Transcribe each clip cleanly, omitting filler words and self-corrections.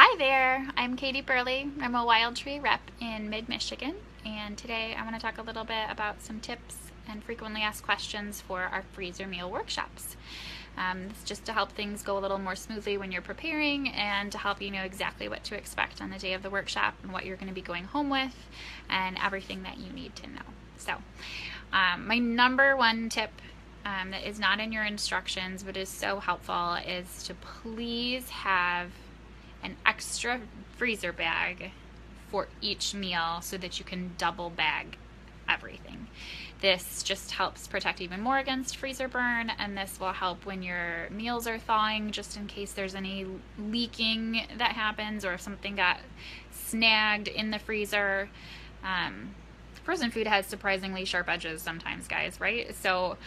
Hi there, I'm Katie Burley. I'm a Wildtree rep in mid-Michigan, and today I want to talk a little bit about some tips and frequently asked questions for our freezer meal workshops. It's just to help things go a little more smoothly when you're preparing and to help you know exactly what to expect on the day of the workshop and what you're going to be going home with and everything that you need to know. So, my number one tip that is not in your instructions but is so helpful is to please have an extra freezer bag for each meal so that you can double bag everything. This just helps protect even more against freezer burn, and this will help when your meals are thawing, just in case there's any leaking that happens or if something got snagged in the freezer. Frozen food has surprisingly sharp edges sometimes, guys, right? So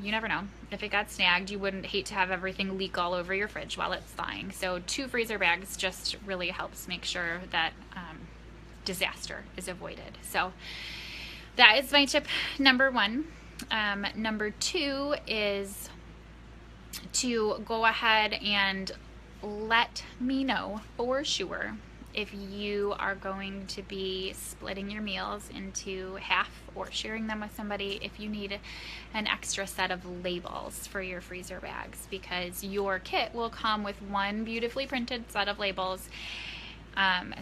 you never know. If it got snagged, you wouldn't hate to have everything leak all over your fridge while it's thawing. So 2 freezer bags just really helps make sure that disaster is avoided. So that is my tip number 1. Number 2 is to go ahead and let me know for sure if you are going to be splitting your meals into half or sharing them with somebody, if you need an extra set of labels for your freezer bags, because your kit will come with one beautifully printed set of labels.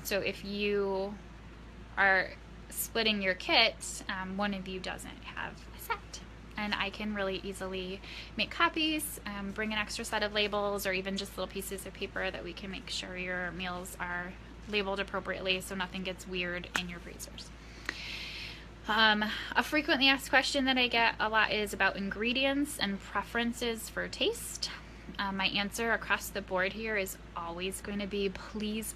So if you are splitting your kit, one of you doesn't have a set. And I can really easily make copies, bring an extra set of labels, or even just little pieces of paper that we can make sure your meals are labeled appropriately so nothing gets weird in your freezers. A frequently asked question that I get a lot is about ingredients and preferences for taste. My answer across the board here is always going to be please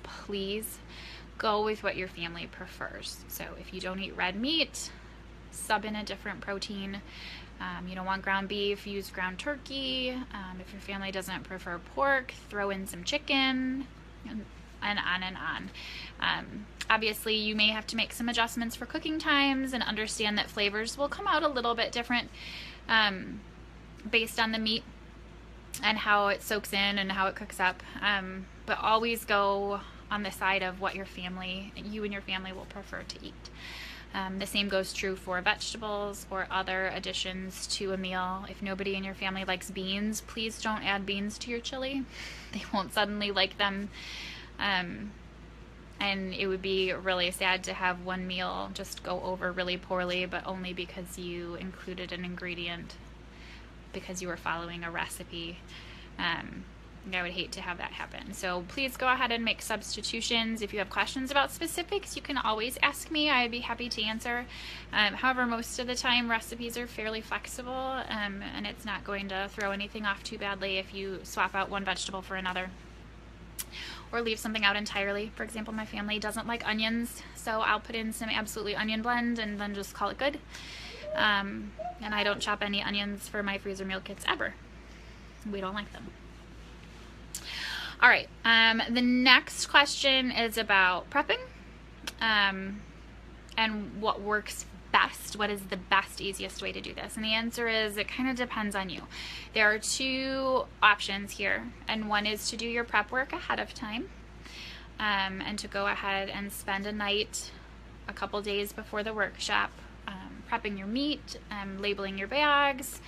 go with what your family prefers. So if you don't eat red meat, sub in a different protein. You don't want ground beef, use ground turkey. If your family doesn't prefer pork, throw in some chicken, and on and on. Obviously, you may have to make some adjustments for cooking times and understand that flavors will come out a little bit different based on the meat and how it soaks in and how it cooks up. But always go on the side of what you and your family will prefer to eat. The same goes true for vegetables or other additions to a meal. If nobody in your family likes beans, please don't add beans to your chili. They won't suddenly like them. And it would be really sad to have one meal just go over really poorly, but only because you included an ingredient because you were following a recipe. I would hate to have that happen. So please go ahead and make substitutions. If you have questions about specifics, you can always ask me. I'd be happy to answer. However, most of the time recipes are fairly flexible, and it's not going to throw anything off too badly if you swap out one vegetable for another or leave something out entirely. For example, my family doesn't like onions, so I'll put in some absolutely onion blend and then just call it good. And I don't chop any onions for my freezer meal kits ever. We don't like them. All right, the next question is about prepping and what works best. What is the best, easiest way to do this? And the answer is it kind of depends on you. There are 2 options here, and one is to do your prep work ahead of time and to go ahead and spend a night, a couple days before the workshop, prepping your meat, labeling your bags,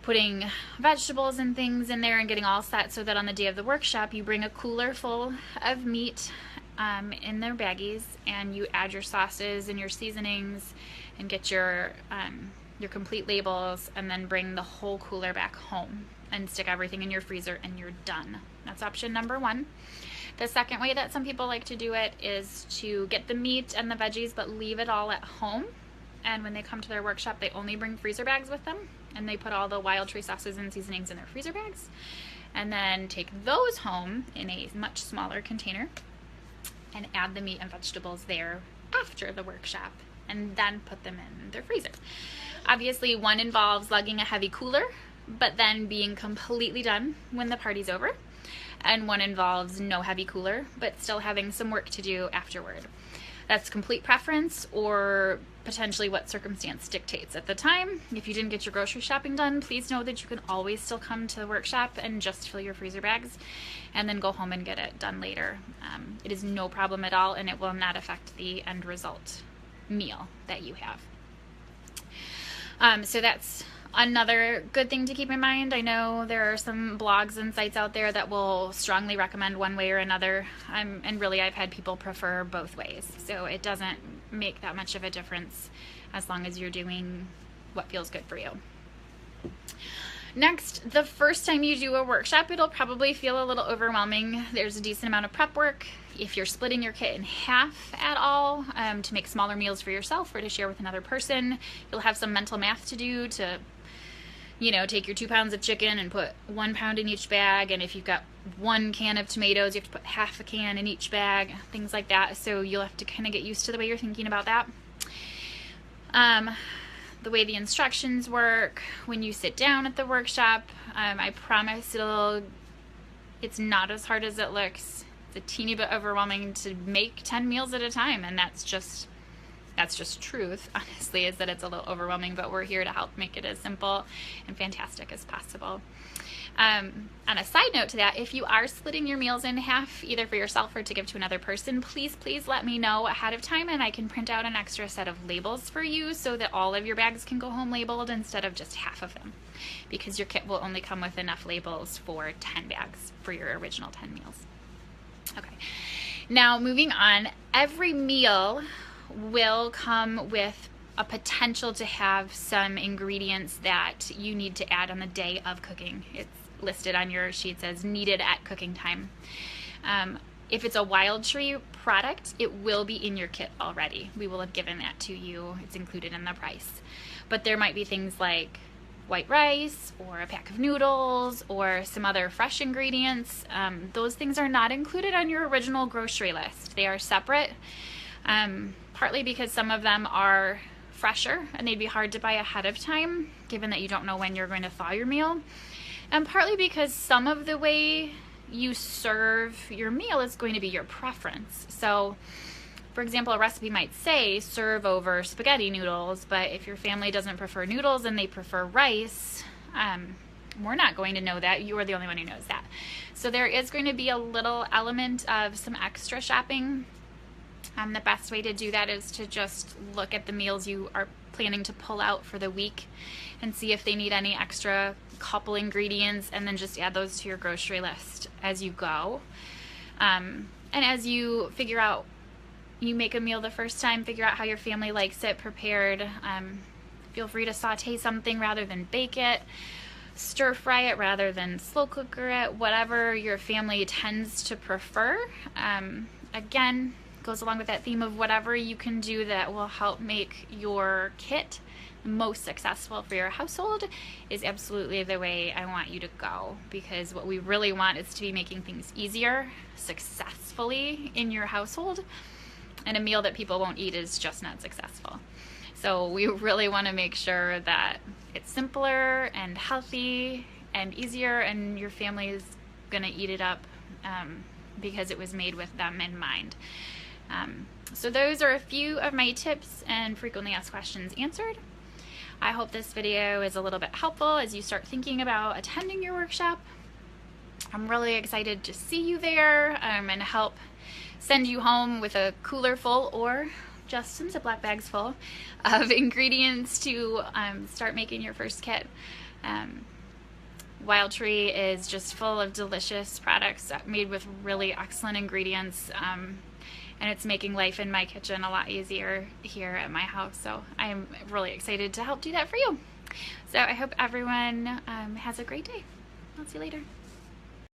putting vegetables and things in there and getting all set so that on the day of the workshop you bring a cooler full of meat in their baggies, and you add your sauces and your seasonings and get your complete labels, and then bring the whole cooler back home and stick everything in your freezer and you're done. That's option number 1. The second way that some people like to do it is to get the meat and the veggies but leave it all at home, and when they come to their workshop they only bring freezer bags with them, and they put all the Wildtree sauces and seasonings in their freezer bags, and then take those home in a much smaller container and add the meat and vegetables there after the workshop, and then put them in their freezer. Obviously, one involves lugging a heavy cooler, but then being completely done when the party's over, and one involves no heavy cooler, but still having some work to do afterward. that's complete preference or potentially what circumstance dictates at the time. If you didn't get your grocery shopping done, please know that you can always still come to the workshop and just fill your freezer bags and then go home and get it done later. It is no problem at all, and it will not affect the end result meal that you have. So that's another good thing to keep in mind. I know there are some blogs and sites out there that will strongly recommend one way or another, and really I've had people prefer both ways. So it doesn't make that much of a difference as long as you're doing what feels good for you. Next, the first time you do a workshop, it'll probably feel a little overwhelming. There's a decent amount of prep work. If you're splitting your kit in half at all to make smaller meals for yourself or to share with another person, you'll have some mental math to do to, you know, take your 2 pounds of chicken and put 1 pound in each bag. And if you've got 1 can of tomatoes, you have to put half a can in each bag, things like that. So you'll have to kind of get used to the way you're thinking about that. The way the instructions work when you sit down at the workshop, I promise it's not as hard as it looks. It's a teeny bit overwhelming to make 10 meals at a time, and that's just truth, honestly, is that it's a little overwhelming, but we're here to help make it as simple and fantastic as possible. On a side note to that, if you are splitting your meals in half, either for yourself or to give to another person, please let me know ahead of time, and I can print out an extra set of labels for you so that all of your bags can go home labeled instead of just half of them, because your kit will only come with enough labels for 10 bags for your original 10 meals. Okay, now moving on, every meal will come with a potential to have some ingredients that you need to add on the day of cooking. It's listed on your sheets as needed at cooking time. If it's a Wildtree product, it will be in your kit already. We will have given that to you. It's included in the price. But there might be things like white rice or a pack of noodles or some other fresh ingredients. Those things are not included on your original grocery list. They are separate, partly because some of them are fresher and they'd be hard to buy ahead of time, given that you don't know when you're going to thaw your meal, and partly because some of the way you serve your meal is going to be your preference. So, for example, a recipe might say serve over spaghetti noodles, but if your family doesn't prefer noodles and they prefer rice, we're not going to know that. You are the only one who knows that. So there is going to be a little element of some extra shopping. The best way to do that is to just look at the meals you are planning to pull out for the week and see if they need any extra couple ingredients, and then just add those to your grocery list as you go. And as you figure out, you make a meal the first time, figure out how your family likes it prepared. Feel free to saute something rather than bake it, stir fry it rather than slow cooker it, whatever your family tends to prefer. Again, goes along with that theme of whatever you can do that will help make your kit most successful for your household is absolutely the way I want you to go, because what we really want is to be making things easier successfully in your household, and a meal that people won't eat is just not successful. So we really want to make sure that it's simpler and healthy and easier, and your family is gonna eat it up because it was made with them in mind. So those are a few of my tips and frequently asked questions answered. I hope this video is a little bit helpful as you start thinking about attending your workshop. I'm really excited to see you there and help send you home with a cooler full or just some Ziploc bags full of ingredients to start making your first kit. Wildtree is just full of delicious products made with really excellent ingredients. And it's making life in my kitchen a lot easier here at my house. So I am really excited to help do that for you. So I hope everyone has a great day. I'll see you later.